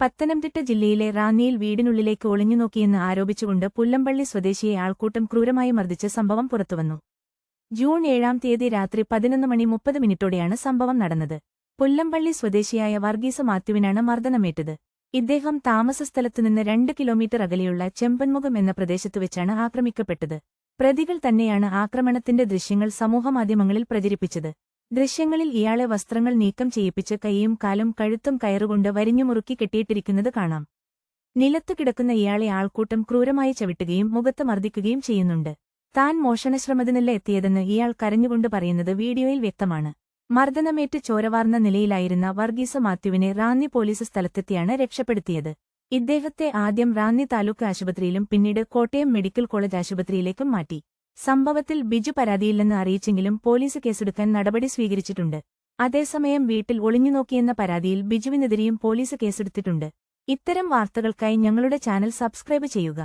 പത്തനംതിട്ട ജില്ലയിലെ റാന്നിയിൽ വീടിനുള്ളിലേക്ക് ഒളിഞ്ഞുനോക്കിയെന്ന് ആരോപിച്ചുകൊണ്ട് പുല്ലമ്പള്ളി സ്വദേശിയെ ആൾക്കൂട്ടം ക്രൂരമായി മർദ്ദിച്ച സംഭവം പുറത്തുവന്നു. ജൂൺ 7-ാം തീയതി രാത്രി 11:30 സംഭവം നടന്നത്. പുല്ലമ്പള്ളി സ്വദേശിയായ വർഗീസ് മാത്യുവിനാണ് മർദ്ദനമേറ്റത്. ഇദ്ദേഹം താമസസ്ഥലത്തുനിന്ന് 2 കിലോമീറ്റർ അകലെയുള്ള ചെമ്പൻമുഖം എന്ന പ്രദേശത്തുവെച്ചാണ് ആക്രമിക്കപ്പെട്ടത്. പ്രതികൾ തന്നെയാണ് ആക്രമണത്തിന്റെ ദൃശ്യങ്ങൾ സമൂഹമാധ്യമങ്ങളിൽ പ്രചരിപ്പിച്ചത്. ദൃശ്യങ്ങളിൽ ഇയാളെ വസ്ത്രങ്ങൾ നീക്കം ചെയ്യിപ്പിച്ച് കൈയും കാലും കഴുത്തും കയറുകൊണ്ട് വരിഞ്ഞുമുറുക്കി കെട്ടിയിട്ടിരിക്കുന്നത് കാണാം. നിലത്തു കിടക്കുന്ന ഇയാളെ ആൾക്കൂട്ടം ക്രൂരമായി ചവിട്ടുകയും മുഖത്ത് മർദ്ദിക്കുകയും ചെയ്യുന്നുണ്ട്. താൻ മോഷണശ്രമത്തിനല്ല എത്തിയതെന്ന് ഇയാൾ കരഞ്ഞുകൊണ്ട് പറയുന്നത് വീഡിയോയിൽ വ്യക്തമാണ്. മർദ്ദനമേറ്റ് ചോരവാർന്ന നിലയിലായിരുന്ന വർഗീസ് മാത്യുവിനെ റാന്നി പോലീസ് സ്ഥലത്തെത്തിയാണ് രക്ഷപ്പെടുത്തിയത്. ഇദ്ദേഹത്തെ ആദ്യം റാന്നി താലൂക്ക് ആശുപത്രിയിലും പിന്നീട് കോട്ടയം മെഡിക്കൽ കോളേജ് ആശുപത്രിയിലേക്കും മാറ്റി. സംഭവത്തിൽ ബിജു പരാതിയില്ലെന്ന് അറിയിച്ചെങ്കിലും പോലീസ് കേസെടുക്കാൻ നടപടി സ്വീകരിച്ചിട്ടുണ്ട്. അതേസമയം വീട്ടിൽ ഒളിഞ്ഞുനോക്കിയെന്ന പരാതിയിൽ ബിജുവിനെതിരെയും പോലീസ് കേസെടുത്തിട്ടുണ്ട്. ഇത്തരം വാർത്തകൾക്കായി ഞങ്ങളുടെ ചാനൽ സബ്സ്ക്രൈബ് ചെയ്യുക.